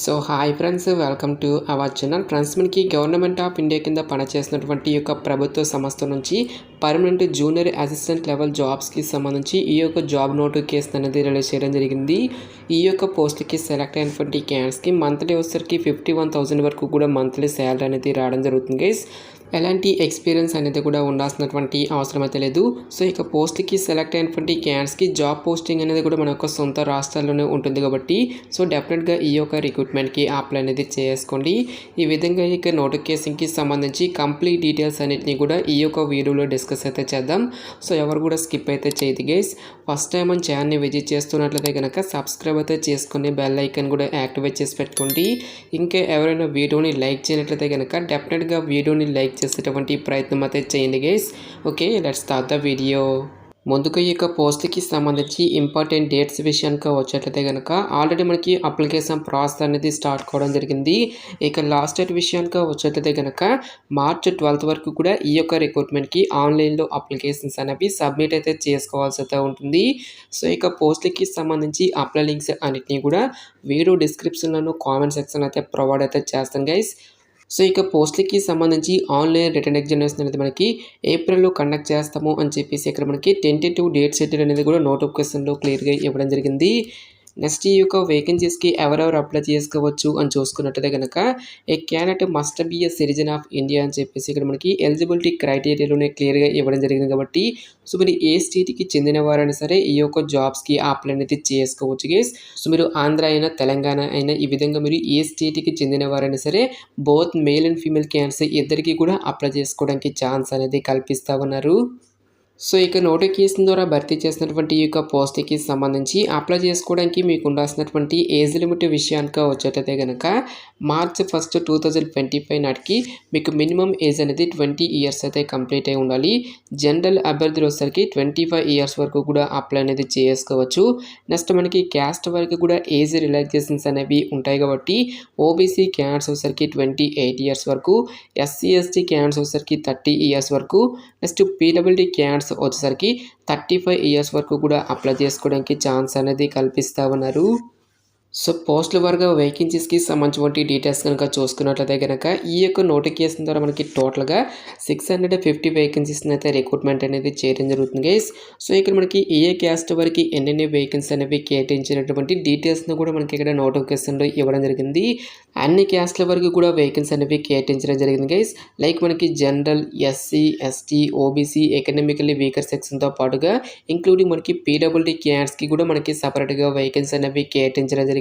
So hi friends, welcome to our channel. Friends, మనకి government of India కింద పనిచేస్తున్నటువంటి యొక్క ప్రభుత్వ సంస్థ నుంచి పర్మనెంట్ జూనియర్ అసిస్టెంట్ లెవెల్ జాబ్స్కి సంబంధించి ఈ యొక్క జాబ్ నోటిఫికేషన్ అనేది రిలీజ్ చేయడం జరిగింది. ఈ యొక్క పోస్ట్కి సెలెక్ట్ అయినటువంటి క్యాండిడేట్స్కి మంత్లీ వచ్చేసరికి 51,000 వరకు కూడా మంత్లీ శాలరీ అనేది రావడం జరుగుతుంది గైస్. ఎలాంటి ఎక్స్పీరియన్స్ అనేది కూడా ఉండాల్సినటువంటి అవసరం అయితే లేదు. సో ఇక పోస్ట్కి సెలెక్ట్ అయినటువంటి క్యాండిడేట్స్కి జాబ్ పోస్టింగ్ అనేది కూడా మన యొక్క సొంత రాష్ట్రాల్లోనే ఉంటుంది కాబట్టి సో డెఫినెట్గా ఈ యొక్క రిక్రూట్మెంట్కి అప్లై అనేది చేసుకోండి. ఈ విధంగా ఇక నోటిఫికేషన్కి సంబంధించి కంప్లీట్ డీటెయిల్స్ అన్నిటిని కూడా ఈ యొక్క వీడియోలో డిస్కస్ అయితే చేద్దాం. సో ఎవరు కూడా స్కిప్ అయితే చేయదు గైస్. ఫస్ట్ టైం మన ఛానల్ని విజిట్ చేస్తున్నట్లయితే కనుక సబ్స్క్రైబ్ అయితే చేసుకుని బెల్ ఐకాన్ కూడా యాక్టివేట్ చేసి పెట్టుకోండి. ఇంకా ఎవరైనా వీడియోని లైక్ చేయనట్లయితే కనుక డెఫినెట్గా వీడియోని లైక్ చేసేటువంటి ప్రయత్నం అయితే చేయండి guys. Okay, let's start the video. ముందుగా ఈ యొక్క పోస్ట్కి సంబంధించి ఇంపార్టెంట్ డేట్స్ విషయానికి వచ్చేట్లయితే కనుక ఆల్రెడీ మనకి అప్లికేషన్ ప్రాసెస్ అనేది స్టార్ట్ కావడం జరిగింది. ఇక లాస్ట్ డేట్ విషయానికి వచ్చేట్లయితే కనుక మార్చ్ 12 వరకు కూడా ఈ యొక్క రిక్రూట్మెంట్కి ఆన్లైన్లో అప్లికేషన్స్ అనేవి సబ్మిట్ అయితే చేసుకోవాల్సి అయితే ఉంటుంది. సో ఇక పోస్ట్కి సంబంధించి అప్లై లింక్స్ అన్నిటినీ కూడా వీడియో డిస్క్రిప్షన్లోను కామెంట్ సెక్షన్ అయితే ప్రొవైడ్ అయితే చేస్తాం గైస్. సో ఇక పోస్ట్లకి సంబంధించి ఆన్లైన్ రిటర్న్ ఎగ్జామినేషన్ అనేది మనకి ఏప్రిల్లో కండక్ట్ చేస్తాము అని చెప్పేసి ఇక్కడ మనకి టెంటేటివ్ డేట్ షెడ్యూల్ అనేది కూడా నోటిఫికేషన్లో క్లియర్గా ఇవ్వడం జరిగింది. నెక్స్ట్ ఈ యొక్క వేకెన్సీస్కి ఎవరెవరు అప్లై చేసుకోవచ్చు అని చూసుకున్నట్లయితే కనుక a candidate must be a citizen of India అని చెప్పేసి ఇక్కడ మనకి ఎలిజిబిలిటీ క్రైటీరియాలోనే క్లియర్గా ఇవ్వడం జరిగింది కాబట్టి సో మీరు ఏ స్టేట్కి చెందిన వారైనా సరే ఈ యొక్క జాబ్స్కి అప్లై అనేది చేసుకోవచ్చు గైస్. సో మీరు ఆంధ్ర అయినా తెలంగాణ అయినా ఈ విధంగా మీరు ఏ స్టేట్కి చెందిన వారైనా సరే both male and female candidates ఇద్దరికి కూడా అప్లై చేసుకోవడానికి ఛాన్స్ అనేది కల్పిస్తూ ఉన్నారు. సో ఇక నోటిఫికేషన్ ద్వారా భర్తీ చేసినటువంటి ఈ యొక్క పోస్ట్కి సంబంధించి అప్లై చేసుకోవడానికి మీకు ఉండాల్సినటువంటి ఏజ్ లిమిట్ విషయానికి వచ్చేటైతే కనుక మార్చ్ 1, 2025 నాటికి మీకు మినిమం ఏజ్ అనేది 20 ఇయర్స్ అయితే కంప్లీట్ అయి ఉండాలి. జనరల్ అభ్యర్థులు వచ్చేసరికి 25 ఇయర్స్ వరకు కూడా అప్లై అనేది చేసుకోవచ్చు. నెక్స్ట్ మనకి క్యాస్ట్ వరకు కూడా ఏజ్ రిలాక్సేషన్స్ అనేవి ఉంటాయి కాబట్టి ఓబీసీ క్యాండిడేట్స్ వచ్చేసరికి 28 ఇయర్స్ వరకు, ఎస్సీ ఎస్టీ క్యాండిడేట్స్ వచ్చేసరికి 30 ఇయర్స్ వరకు, నెక్స్ట్ పీడబ్ల్యూడీ క్యాండిడేట్స్ వచ్చేసరికి 35 ఇయర్స్ వరకు కూడా అప్లై చేసుకోవడానికి ఛాన్స్ అనేది కల్పిస్తూ ఉన్నారు. సో పోస్టుల వరకు వేకెన్సీస్కి సంబంధించిన డీటెయిల్స్ కనుక చూసుకున్నట్లయితే కనుక ఈ యొక్క నోటిఫికేషన్ ద్వారా మనకి టోటల్గా 650 వేకెన్సీస్ని అయితే రిక్రూట్మెంట్ అనేది చేయడం జరుగుతుంది గైస్. సో ఇక్కడ మనకి ఏ క్యాస్ట్ వరకు ఎన్ని వేకెన్సీ అనేవి కేటాయించినటువంటి డీటెయిల్స్ని కూడా మనకి ఇక్కడ నోటిఫికేషన్లో ఇవ్వడం జరిగింది. అన్ని క్యాస్ట్ల వరకు కూడా వేకెన్సీ అనేవి కేటాయించడం జరిగింది గైస్. లైక్ మనకి general, SC, ST, OBC, economically weaker సెక్షన్తో పాటుగా ఇంక్లూడింగ్ మనకి పీడబ్ల్యూడీ క్యాండిడేట్స్కి కూడా మనకి సపరేట్గా వేకెన్సీ అనేవి కేటాయించడం జరిగింది.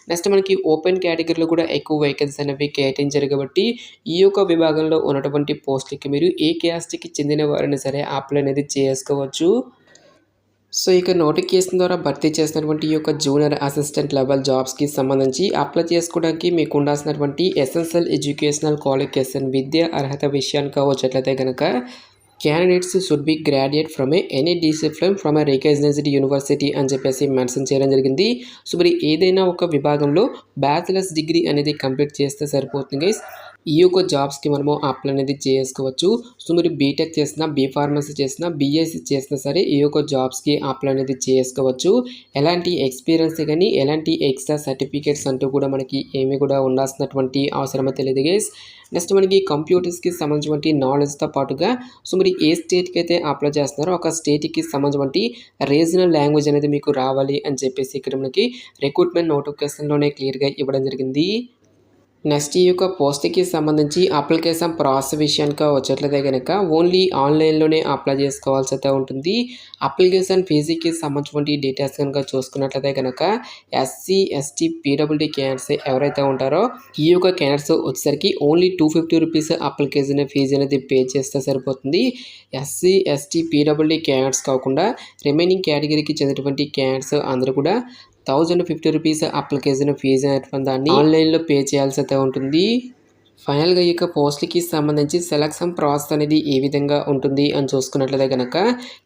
నెక్స్ట్ మనకి ఓపెన్ కేటగిరీలో కూడా ఎక్కువ వేకెన్సీ అనేవి కేటాయించారు కాబట్టి ఈ యొక్క విభాగంలో ఉన్నటువంటి పోస్టులకి మీరు ఏ క్యాస్ట్కి చెందిన వారైనా సరే అప్లై అనేది చేసుకోవచ్చు. సో ఇక నోటిఫికేషన్ ద్వారా భర్తీ చేసినటువంటి ఈ యొక్క జూనియర్ అసిస్టెంట్ లెవెల్ జాబ్స్కి సంబంధించి అప్లై చేసుకోవడానికి మీకు ఉండాల్సినటువంటి ఎసెన్షియల్ ఎడ్యుకేషనల్ క్వాలిఫికేషన్ విద్యా అర్హత విషయానికి వచ్చేట్లయితే కనుక candidates should be graduate from any discipline from a recognized university అని చెప్పేసి మెన్షన్ చేయడం జరిగింది. సో మరి ఏదైనా ఒక విభాగంలో బ్యాచిలర్స్ డిగ్రీ అనేది కంప్లీట్ చేస్తే సరిపోతుంది గైస్. ఈ యొక్క జాబ్స్కి మనము అప్లై అనేది చేసుకోవచ్చు. సో మీరు బీటెక్ చేసినా, బీఫార్మసీ చేసినా, బీఎస్సీ చేసినా సరే ఈ యొక్క జాబ్స్కి అప్లై అనేది చేసుకోవచ్చు. ఎలాంటి ఎక్స్పీరియన్స్ కానీ ఎలాంటి ఎక్స్ట్రా సర్టిఫికేట్స్ అంటూ కూడా మనకి ఏమీ కూడా ఉండాల్సినటువంటి అవసరం అయితే లేదు గైస్. నెక్స్ట్ మనకి కంప్యూటర్స్కి సంబంధించిన నాలెడ్జ్తో పాటుగా సో మీరు ఏ స్టేట్కి అయితే అప్లై చేస్తున్నారో ఒక స్టేట్కి సంబంధించిన రీజనల్ లాంగ్వేజ్ అనేది మీకు రావాలి అని చెప్పేసి ఇక్కడ మనకి రిక్రూట్మెంట్ నోటిఫికేషన్లోనే క్లియర్గా ఇవ్వడం జరిగింది. నెక్స్ట్ ఈ యొక్క పోస్ట్కి సంబంధించి అప్లికేషన్ ప్రాసెస్ విషయానికి వచ్చేట్లయితే కనుక ఓన్లీ ఆన్లైన్లోనే అప్లై చేసుకోవాల్సి అయితే ఉంటుంది. అప్లికేషన్ ఫీజుకి సంబంధించిన డీటెయిల్స్ కనుక చూసుకున్నట్లయితే కనుక ఎస్సీ, ఎస్టీ, పీడబ్ల్యూడీ క్యాండిడేట్స్ ఎవరైతే ఉంటారో ఈ యొక్క క్యాండిడేట్స్ వచ్చేసరికి ఓన్లీ 250 రూపీస్ అప్లికేషన్ ఫీజు అనేది పే చేస్తే సరిపోతుంది. ఎస్సీ, ఎస్టీ, పీడబ్ల్యూడీ క్యాండిడేట్స్ కాకుండా రిమైనింగ్ కేటగిరీకి చెందినటువంటి క్యాండిడేట్స్ అందరూ కూడా 1050 రూపీస్ అప్లికేషన్ ఫీజు అనేటువంటి దాన్ని ఆన్లైన్లో పే చేయాల్సి అయితే ఉంటుంది. ఫైనల్గా ఈ యొక్క పోస్ట్కి సంబంధించి సెలక్షన్ ప్రాసెస్ అనేది ఏ విధంగా ఉంటుంది అని చూసుకున్నట్లయితే కనుక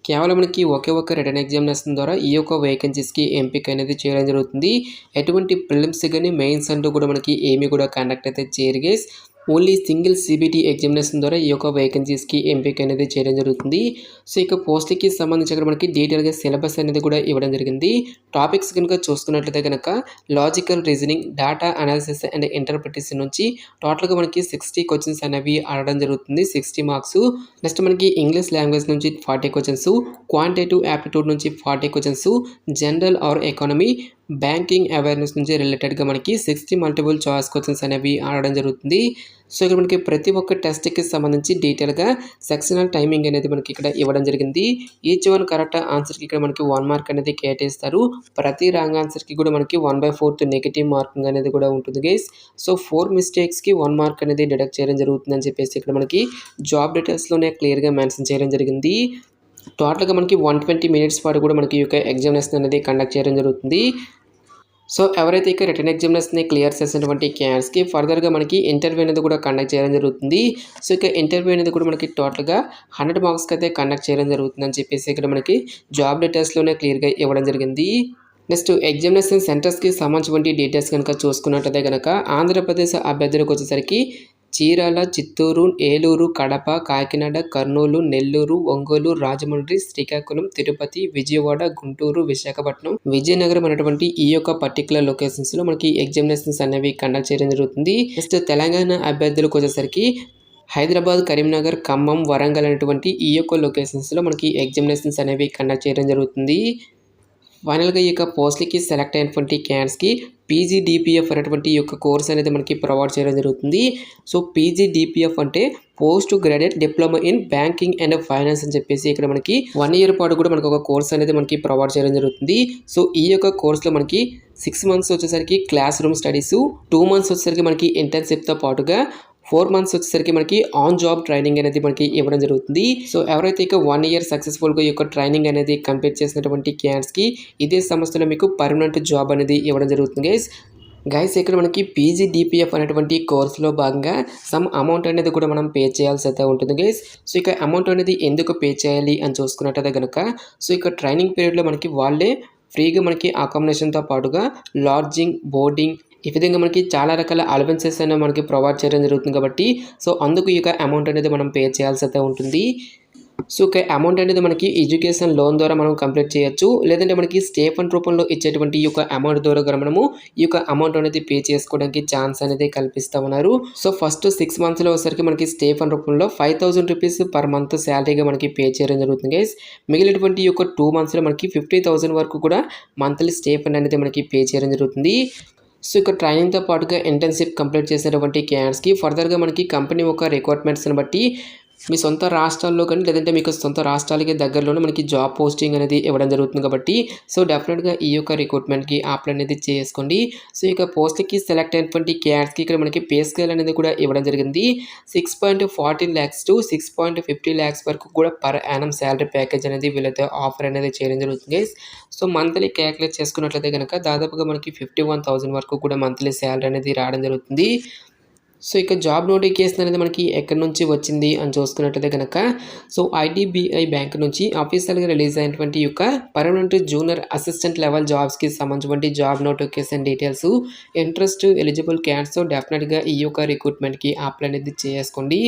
కేవలం మనకి ఒకే ఒక రిటర్న్ ఎగ్జామినేషన్ ద్వారా ఈ యొక్క వేకెన్సీస్కి ఎంపిక అనేది చేయడం జరుగుతుంది. ఎటువంటి ప్రిలిమ్స్ కానీ మెయిన్స్ అంటూ కూడా మనకి ఏమీ కూడా కండక్ట్ అయితే చేయరు guys. Only single CBT examination ద్వారా ఈ యొక్క వేకెన్సీస్కి ఎంపిక అనేది చేయడం జరుగుతుంది. సో ఇక పోస్ట్‌కి సంబంధించి అక్కడ మనకి డీటెయిల్‌గా సిలబస్ అనేది కూడా ఇవ్వడం జరిగింది. టాపిక్స్ కనుక చూసుకున్నట్లయితే గనక logical reasoning, data analysis and interpretation నుంచి టోటల్‌గా మనకి 60 క్వెషన్స్ అనేవి అడగడం జరుగుతుంది. 60 మార్క్స్. నెక్స్ట్ మనకి ఇంగ్లీష్ లాంగ్వేజ్ నుంచి 40 క్వెషన్స్, క్వాంటిటేటివ్ యాప్టిట్యూడ్ నుంచి 40 questions, general or economy, banking awareness నుంచి రిలేటెడ్‌గా మనకి 60 మల్టిపుల్ చాయిస్ క్వెషన్స్ అనేవి అడగడం జరుగుతుంది. సో ఇక్కడ మనకి ప్రతి ఒక్క టెస్ట్‌కి సంబంధించి డీటెయిల్‌గా సెక్షనల్ టైమింగ్ అనేది మనకి ఇక్కడ ఇవ్వడం జరిగింది. ఈచ్ వన్ కరెక్ట్ ఆన్సర్‌కి ఇక్కడ మనకి 1 మార్క్ అనేది కేటాయిస్తారు. ప్రతి రాంగ్ ఆన్సర్‌కి కూడా మనకి 1/4 నెగెటివ్ మార్కింగ్ అనేది కూడా ఉంటుంది గైస్. సో 4 మిస్టేక్స్‌కి 1 మార్క్ అనేది డిడక్ట్ చేయడం జరుగుతుందని చెప్పేసి ఇక్కడ మనకి జాబ్ డీటెయిల్స్‌లోనే క్లియర్‌గా మెన్షన్ చేయడం జరిగింది. టోటల్‌గా మనకి 120 మినిట్స్ పాటు కూడా మనకి ఈ యొక్క ఎగ్జామినేషన్ అనేది కండక్ట్ చేయడం జరుగుతుంది. సో ఎవరైతే ఇక రిటన్ ఎగ్జామినేషన్‌ని క్లియర్ చేసినటువంటి క్యాండిడేట్స్‌కి ఫర్దర్‌గా మనకి ఇంటర్వ్యూ అనేది కూడా కండక్ట్ చేయడం జరుగుతుంది. సో ఇక ఇంటర్వ్యూ అనేది కూడా మనకి టోటల్‌గా 100 మార్క్స్‌కి అయితే కండక్ట్ చేయడం జరుగుతుందని చెప్పేసి ఇక్కడ మనకి జాబ్ డీటెయిల్స్‌లోనే క్లియర్‌గా ఇవ్వడం జరిగింది. నెక్స్ట్ ఎగ్జామినేషన్ సెంటర్స్‌కి సంబంధించినటువంటి డీటెయిల్స్ కనుక చూసుకున్నట్లయితే గనక ఆంధ్రప్రదేశ్ అభ్యర్థులకు వచ్చేసరికి చీరాల, చిత్తూరు, ఏలూరు, కడప, కాకినాడ, కర్నూలు, నెల్లూరు, ఒంగోలు, రాజమండ్రి, శ్రీకాకుళం, తిరుపతి, విజయవాడ, గుంటూరు, విశాఖపట్నం, విజయనగరం అనేటువంటి ఈ యొక్క పర్టికులర్ లొకేషన్స్‌లో మనకి ఎగ్జామినేషన్స్ అనేవి కండక్ట్ చేయడం జరుగుతుంది. నెక్స్ట్ తెలంగాణ అభ్యర్థులకు వచ్చేసరికి హైదరాబాద్, కరీంనగర్, ఖమ్మం, వరంగల్ అనేటువంటి ఈ యొక్క లొకేషన్స్‌లో మనకి ఎగ్జామినేషన్స్ అనేవి కండక్ట్ చేయడం జరుగుతుంది. ఫైనల్‌గా ఈ యొక్క పోస్ట్‌లకి సెలెక్ట్ అయినటువంటి క్యాండిడేట్స్‌కి పీజీడీపీఎఫ్ అనేటువంటి ఈ యొక్క కోర్స్ అనేది మనకి ప్రొవైడ్ చేయడం జరుగుతుంది. సో పీజీడీపీఎఫ్ అంటే post graduate diploma in banking and finance అని చెప్పేసి ఇక్కడ మనకి 1 ఇయర్ పాటు కూడా మనకు ఒక కోర్స్ అనేది మనకి ప్రొవైడ్ చేయడం జరుగుతుంది. సో ఈ యొక్క కోర్స్‌లో మనకి 6 మంత్స్ వచ్చేసరికి క్లాస్ రూమ్ స్టడీసు, 2 మంత్స్ వచ్చేసరికి మనకి ఇంటర్న్‌షిప్‌తో పాటుగా 4 మంత్స్ వచ్చేసరికి మనకి ఆన్ జాబ్ ట్రైనింగ్ అనేది మనకి ఇవ్వడం జరుగుతుంది. సో ఎవరైతే ఇక 1 ఇయర్ సక్సెస్ఫుల్‌గా ఈ యొక్క ట్రైనింగ్ అనేది కంప్లీట్ చేసినటువంటి క్యాండిడేట్స్‌కి ఇదే సంస్థలో మీకు పర్మనెంట్ జాబ్ అనేది ఇవ్వడం జరుగుతుంది గైస్ ఇక్కడ మనకి పీజీడీపీఎఫ్ అనేటువంటి కోర్సులో భాగంగా సమ్ అమౌంట్ అనేది కూడా మనం పే చేయాల్సి అయితే ఉంటుంది గైస్. సో ఇక అమౌంట్ అనేది ఎందుకు పే చేయాలి అని చూసుకున్నట్టయితే కనుక సో ఇక ట్రైనింగ్ పీరియడ్లో మనకి వాళ్ళే ఫ్రీగా మనకి అకామిడేషన్‌తో పాటుగా లాడ్జింగ్, బోర్డింగ్ ఈ విధంగా మనకి చాలా రకాల అలవెన్సెస్ అనేవి మనకి ప్రొవైడ్ చేయడం జరుగుతుంది కాబట్టి సో అందుకు ఇక అమౌంట్ అనేది మనం పే చేయాల్సి అయితే ఉంటుంది. సో ఇక అమౌంట్ అనేది మనకి ఎడ్యుకేషన్ లోన్ ద్వారా మనం కంప్లీట్ చేయొచ్చు. లేదంటే మనకి స్టే ఫండ్ రూపంలో ఇచ్చేటువంటి ఈ యొక్క అమౌంట్ ద్వారా కూడా మనము ఈ యొక్క అమౌంట్ అనేది పే చేసుకోవడానికి ఛాన్స్ అనేది కల్పిస్తూ ఉన్నారు. సో ఫస్ట్ 6 మంత్స్‌లో వచ్చేసరికి మనకి స్టే ఫండ్ రూపంలో 5,000 రూపీస్ పర్ మంత్ శాలరీగా మనకి పే చేయడం జరుగుతుంది గైస్. మిగిలినటువంటి ఈ యొక్క 2 మంత్స్‌లో మనకి 50,000 వరకు కూడా మంత్లీ స్టే ఫండ్ అనేది మనకి పే చేయడం జరుగుతుంది. సో ఇక ట్రైనింగ్‌తో పాటుగా ఇంటర్న్‌షిప్ కంప్లీట్ చేసినటువంటి క్యాండిడేట్స్‌కి ఫర్దర్‌గా మనకి కంపెనీ యొక్క రిక్వైర్మెంట్స్‌ని బట్టి మీ సొంత రాష్ట్రాల్లో కానీ లేదంటే మీకు సొంత రాష్ట్రాలకి దగ్గరలోనే మనకి జాబ్ పోస్టింగ్ అనేది ఇవ్వడం జరుగుతుంది కాబట్టి సో డెఫినెట్‌గా ఈ యొక్క రిక్రూట్మెంట్‌కి అప్లై అనేది చేసుకోండి. సో ఇక పోస్ట్‌కి సెలెక్ట్ అయినటువంటి క్యాండిడేట్స్‌కి ఇక్కడ మనకి పే స్కేల్ అనేది కూడా ఇవ్వడం జరిగింది. 6.14 lakhs to 6.50 lakhs వరకు కూడా పర్ యానమ్ సాలరీ ప్యాకేజ్ అనేది వీళ్ళైతే ఆఫర్ అనేది చేయడం జరుగుతుంది గైస్. సో మంత్లీ క్యాలిక్యులేట్ చేసుకున్నట్లయితే కనుక దాదాపుగా మనకి 51,000 వరకు కూడా మంత్లీ సాలరీ అనేది రావడం జరుగుతుంది. సో ఇక జాబ్ నోటిఫికేషన్ అనేది మనకి ఎక్కడి నుంచి వచ్చింది అని చూసుకున్నట్లయితే కనుక సో ఐడిబిఐ బ్యాంక్ నుంచి అఫీషియల్‌గా రిలీజ్ అయినటువంటి ఈ యొక్క పర్మనెంట్ జూనియర్ అసిస్టెంట్ లెవెల్ జాబ్స్‌కి సంబంధించినటువంటి job notification details interest eligible candidates డెఫినెట్‌గా ఈ యొక్క రిక్రూట్మెంట్‌కి అప్లై అనేది చేసుకోండి.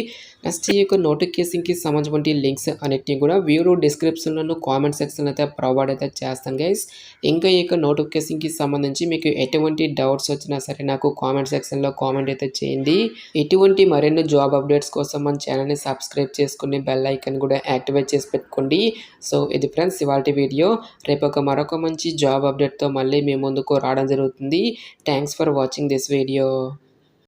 నెక్స్ట్ ఈ యొక్క నోటిఫికేషన్‌కి సంబంధించినటువంటి లింక్స్ అన్నిటిని కూడా వీడియో డిస్క్రిప్షన్‌లోను కామెంట్ సెక్షన్‌లో అయితే ప్రొవైడ్ అయితే చేస్తాను గైస్. ఇంకా ఈ యొక్క నోటిఫికేషన్‌కి సంబంధించి మీకు ఎటువంటి డౌట్స్ వచ్చినా సరే నాకు కామెంట్ సెక్షన్‌లో కామెంట్ అయితే చేయండి. ఇటువంటి మరిన్ని జాబ్ అప్డేట్స్ కోసం మన ఛానల్‌ని సబ్స్క్రైబ్ చేసుకొని బెల్ ఐకాన్ కూడా యాక్టివేట్ చేసి పెట్టుకోండి. సో ఇది ఫ్రెండ్స్ ఇవాల్టి వీడియో. రేపు మరొక మంచి జాబ్ అప్డేట్‌తో మళ్ళీ మీ ముందుకు రావడం జరుగుతుంది. Thanks for watching this video.